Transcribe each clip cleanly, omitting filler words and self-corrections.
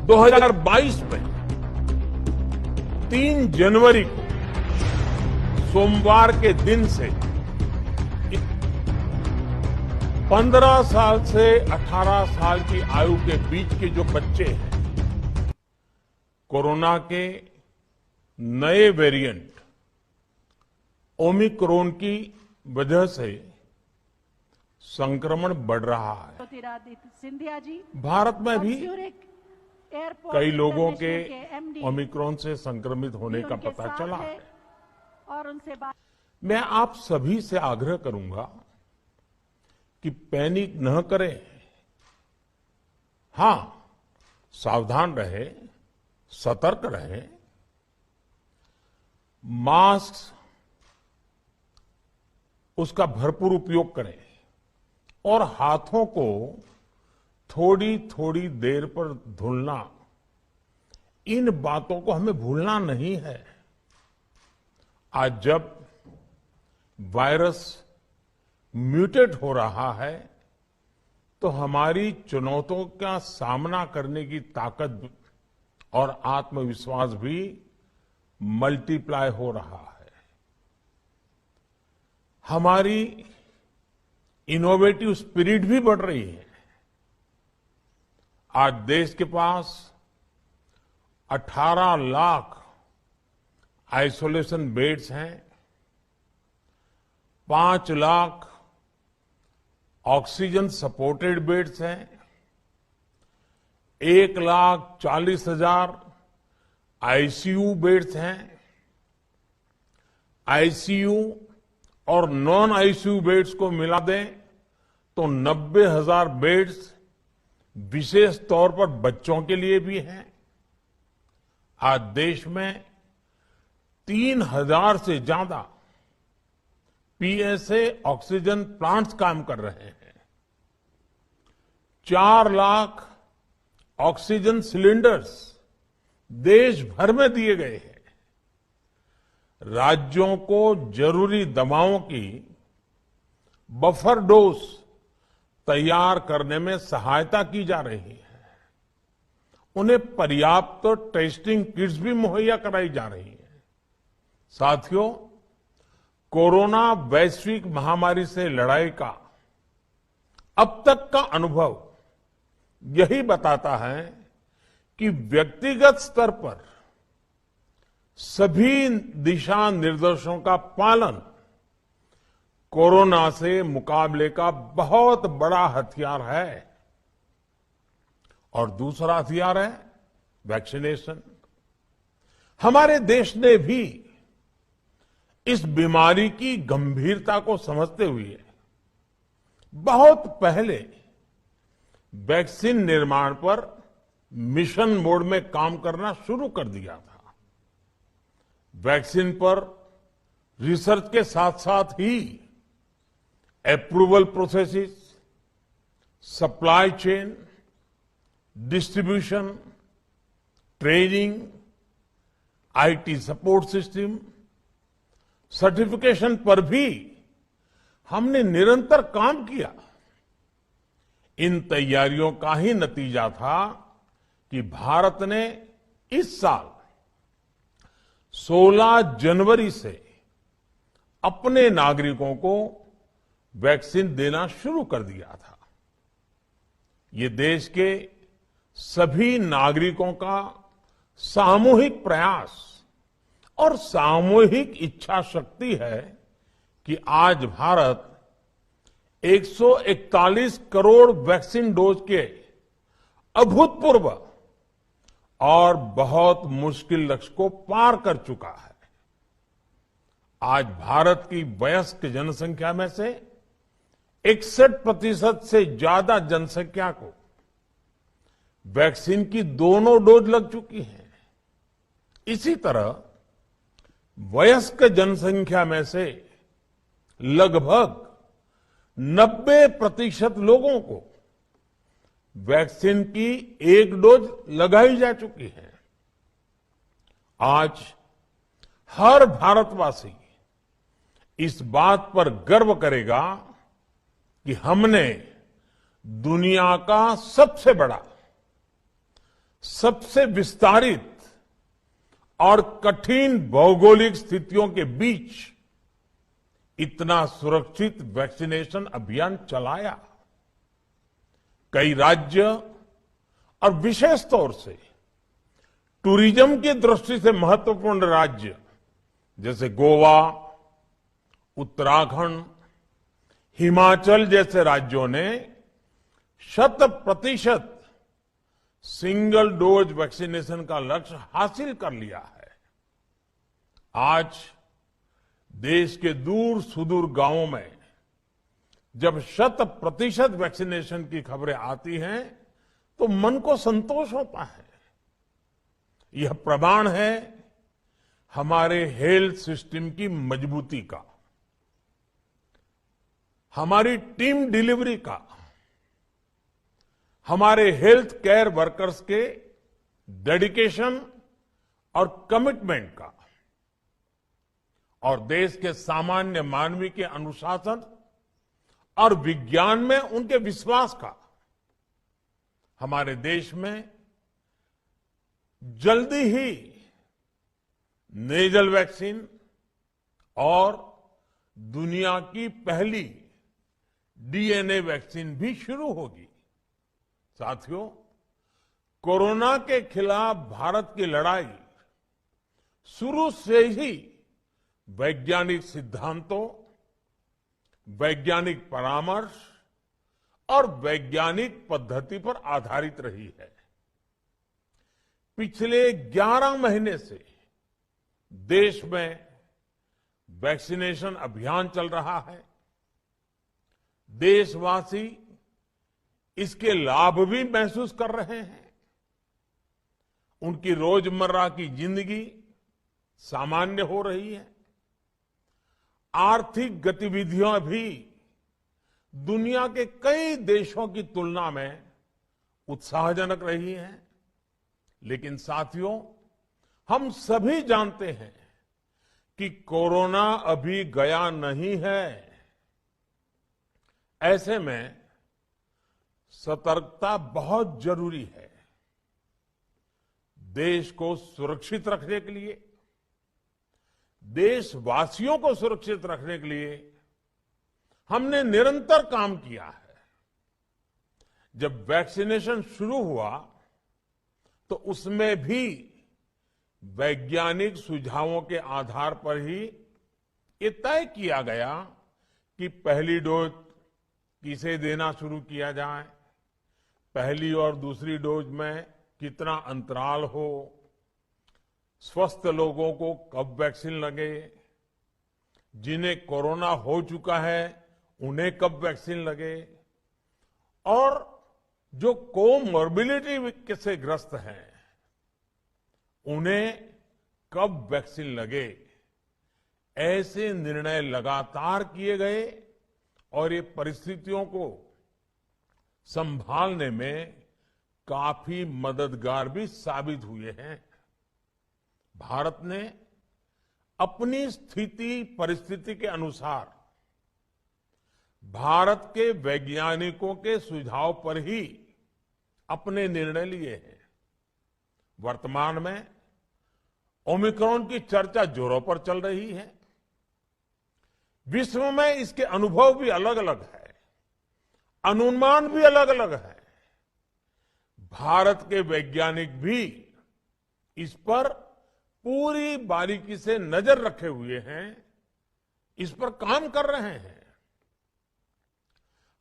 2022 में 3 जनवरी को सोमवार के दिन से 15 साल से 18 साल की आयु के बीच के जो बच्चे हैं, कोरोना के नए वेरिएंट ओमिक्रॉन की वजह से संक्रमण बढ़ रहा है। सिंधिया जी, भारत में भी कई लोगों के ओमिक्रॉन से संक्रमित होने का पता चला है और उनसे मैं आप सभी से आग्रह करूंगा कि पैनिक न करें। हां, सावधान रहे, सतर्क रहे, मास्क उसका भरपूर उपयोग करें और हाथों को थोड़ी थोड़ी देर पर धुलना, इन बातों को हमें भूलना नहीं है। आज जब वायरस म्यूटेट हो रहा है तो हमारी चुनौतियों का सामना करने की ताकत और आत्मविश्वास भी मल्टीप्लाई हो रहा है। हमारी इनोवेटिव स्पिरिट भी बढ़ रही है। आज देश के पास 18 लाख आइसोलेशन बेड्स हैं, 5 लाख ऑक्सीजन सपोर्टेड बेड्स हैं, 1,40,000 आईसीयू बेड्स हैं। आईसीयू और नॉन आईसीयू बेड्स को मिला दें तो 90,000 बेड्स विशेष तौर पर बच्चों के लिए भी हैं। आज देश में 3,000 से ज्यादा पीएसए ऑक्सीजन प्लांट्स काम कर रहे हैं। 4 लाख ऑक्सीजन सिलेंडर्स देश भर में दिए गए हैं। राज्यों को जरूरी दवाओं की बफर डोज तैयार करने में सहायता की जा रही है। उन्हें पर्याप्त टेस्टिंग किट्स भी मुहैया कराई जा रही है। साथियों, कोरोना वैश्विक महामारी से लड़ाई का अब तक का अनुभव यही बताता है कि व्यक्तिगत स्तर पर सभी दिशा निर्देशों का पालन कोरोना से मुकाबले का बहुत बड़ा हथियार है। और दूसरा हथियार है वैक्सीनेशन। हमारे देश ने भी इस बीमारी की गंभीरता को समझते हुए बहुत पहले वैक्सीन निर्माण पर मिशन मोड में काम करना शुरू कर दिया था। वैक्सीन पर रिसर्च के साथ साथ ही approval processes, supply chain, distribution, training, IT support system, certification पर भी हमने निरंतर काम किया। इन तैयारियों का ही नतीजा था कि भारत ने इस साल 16 जनवरी से अपने नागरिकों को वैक्सीन देना शुरू कर दिया था। ये देश के सभी नागरिकों का सामूहिक प्रयास और सामूहिक इच्छा शक्ति है कि आज भारत 141 करोड़ वैक्सीन डोज के अभूतपूर्व और बहुत मुश्किल लक्ष्य को पार कर चुका है। आज भारत की वयस्क जनसंख्या में से 61% से ज्यादा जनसंख्या को वैक्सीन की दोनों डोज लग चुकी है। इसी तरह वयस्क जनसंख्या में से लगभग 90% लोगों को वैक्सीन की एक डोज लगाई जा चुकी है। आज हर भारतवासी इस बात पर गर्व करेगा कि हमने दुनिया का सबसे बड़ा सबसे विस्तारित और कठिन भौगोलिक स्थितियों के बीच इतना सुरक्षित वैक्सीनेशन अभियान चलाया। कई राज्य और विशेष तौर से टूरिज्म की दृष्टि से महत्वपूर्ण राज्य जैसे गोवा, उत्तराखंड, हिमाचल जैसे राज्यों ने 100% सिंगल डोज वैक्सीनेशन का लक्ष्य हासिल कर लिया है। आज देश के दूर सुदूर गांवों में जब 100% वैक्सीनेशन की खबरें आती हैं तो मन को संतोष होता है। यह प्रमाण है हमारे हेल्थ सिस्टम की मजबूती का, हमारी टीम डिलीवरी का, हमारे हेल्थ केयर वर्कर्स के डेडिकेशन और कमिटमेंट का, और देश के सामान्य मानवी के अनुशासन और विज्ञान में उनके विश्वास का। हमारे देश में जल्दी ही नेजल वैक्सीन और दुनिया की पहली डीएनए वैक्सीन भी शुरू होगी। साथियों, कोरोना के खिलाफ भारत की लड़ाई शुरू से ही वैज्ञानिक सिद्धांतों, वैज्ञानिक परामर्श और वैज्ञानिक पद्धति पर आधारित रही है। पिछले 11 महीने से देश में वैक्सीनेशन अभियान चल रहा है। देशवासी इसके लाभ भी महसूस कर रहे हैं। उनकी रोजमर्रा की जिंदगी सामान्य हो रही है। आर्थिक गतिविधियां भी दुनिया के कई देशों की तुलना में उत्साहजनक रही हैं। लेकिन साथियों, हम सभी जानते हैं कि कोरोना अभी गया नहीं है। ऐसे में सतर्कता बहुत जरूरी है। देश को सुरक्षित रखने के लिए, देशवासियों को सुरक्षित रखने के लिए हमने निरंतर काम किया है। जब वैक्सीनेशन शुरू हुआ तो उसमें भी वैज्ञानिक सुझावों के आधार पर ही ये तय किया गया कि पहली डोज किसे देना शुरू किया जाए, पहली और दूसरी डोज में कितना अंतराल हो, स्वस्थ लोगों को कब वैक्सीन लगे, जिन्हें कोरोना हो चुका है उन्हें कब वैक्सीन लगे, और जो कोमॉर्बिडिटी से ग्रस्त हैं उन्हें कब वैक्सीन लगे। ऐसे निर्णय लगातार किए गए और ये परिस्थितियों को संभालने में काफी मददगार भी साबित हुए हैं। भारत ने अपनी स्थिति परिस्थिति के अनुसार भारत के वैज्ञानिकों के सुझाव पर ही अपने निर्णय लिए हैं। वर्तमान में ओमिक्रॉन की चर्चा जोरों पर चल रही है। विश्व में इसके अनुभव भी अलग अलग है, अनुमान भी अलग अलग है। भारत के वैज्ञानिक भी इस पर पूरी बारीकी से नजर रखे हुए हैं, इस पर काम कर रहे हैं।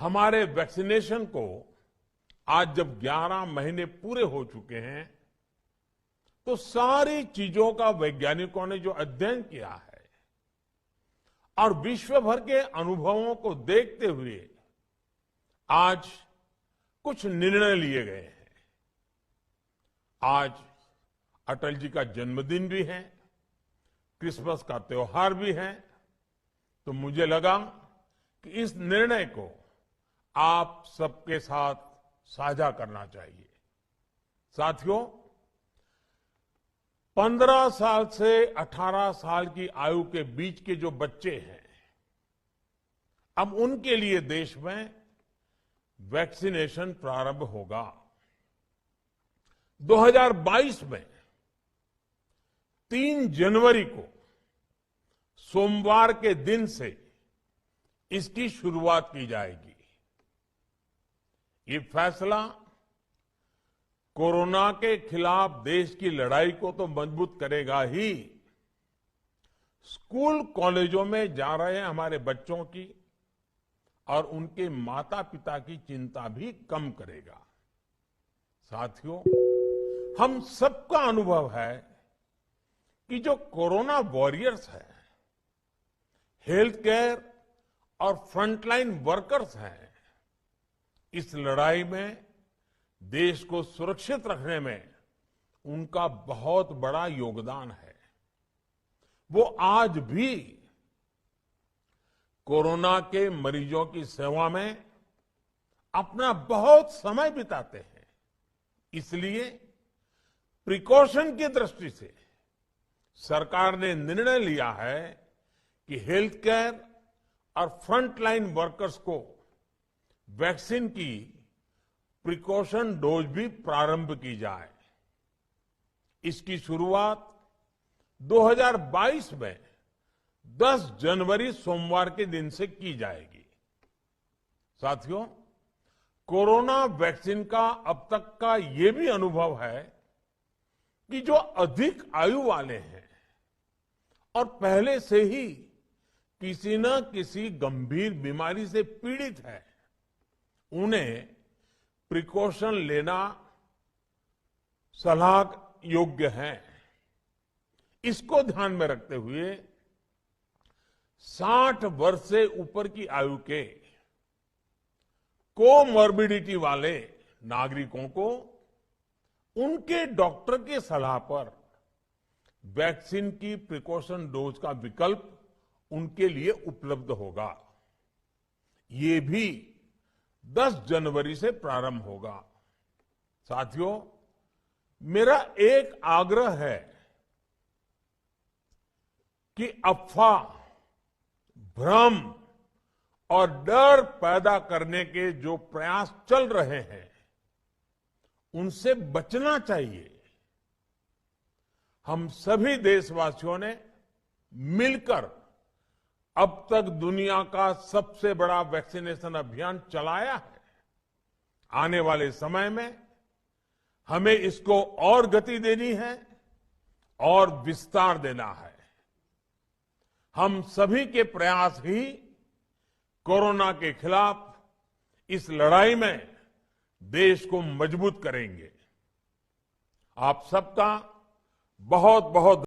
हमारे वैक्सीनेशन को आज जब 11 महीने पूरे हो चुके हैं तो सारी चीजों का वैज्ञानिकों ने जो अध्ययन किया है और विश्व भर के अनुभवों को देखते हुए आज कुछ निर्णय लिए गए हैं। आज अटल जी का जन्मदिन भी है, क्रिसमस का त्योहार भी है, तो मुझे लगा कि इस निर्णय को आप सबके साथ साझा करना चाहिए। साथियों, 15 साल से 18 साल की आयु के बीच के जो बच्चे हैं, अब उनके लिए देश में वैक्सीनेशन प्रारंभ होगा। 2022 में 3 जनवरी को सोमवार के दिन से इसकी शुरुआत की जाएगी। ये फैसला कोरोना के खिलाफ देश की लड़ाई को तो मजबूत करेगा ही, स्कूल कॉलेजों में जा रहे हमारे बच्चों की और उनके माता पिता की चिंता भी कम करेगा। साथियों, हम सबका अनुभव है कि जो कोरोना वॉरियर्स हैं, हेल्थ केयर और फ्रंटलाइन वर्कर्स हैं, इस लड़ाई में देश को सुरक्षित रखने में उनका बहुत बड़ा योगदान है। वो आज भी कोरोना के मरीजों की सेवा में अपना बहुत समय बिताते हैं। इसलिए प्रिकॉशन की दृष्टि से सरकार ने निर्णय लिया है कि हेल्थ केयर और फ्रंटलाइन वर्कर्स को वैक्सीन की प्रिकॉशन डोज भी प्रारंभ की जाए। इसकी शुरुआत 2022 में 10 जनवरी सोमवार के दिन से की जाएगी। साथियों, कोरोना वैक्सीन का अब तक का ये भी अनुभव है कि जो अधिक आयु वाले हैं और पहले से ही किसी न किसी गंभीर बीमारी से पीड़ित है, उन्हें प्रिकॉशन लेना सलाह योग्य है। इसको ध्यान में रखते हुए 60 वर्ष से ऊपर की आयु के कोमॉर्बिडिटी वाले नागरिकों को उनके डॉक्टर की सलाह पर वैक्सीन की प्रिकॉशन डोज का विकल्प उनके लिए उपलब्ध होगा। ये भी 10 जनवरी से प्रारंभ होगा। साथियों, मेरा एक आग्रह है कि अफवाह, भ्रम और डर पैदा करने के जो प्रयास चल रहे हैं, उनसे बचना चाहिए। हम सभी देशवासियों ने मिलकर अब तक दुनिया का सबसे बड़ा वैक्सीनेशन अभियान चलाया है। आने वाले समय में हमें इसको और गति देनी है और विस्तार देना है। हम सभी के प्रयास ही कोरोना के खिलाफ इस लड़ाई में देश को मजबूत करेंगे। आप सबका बहुत बहुत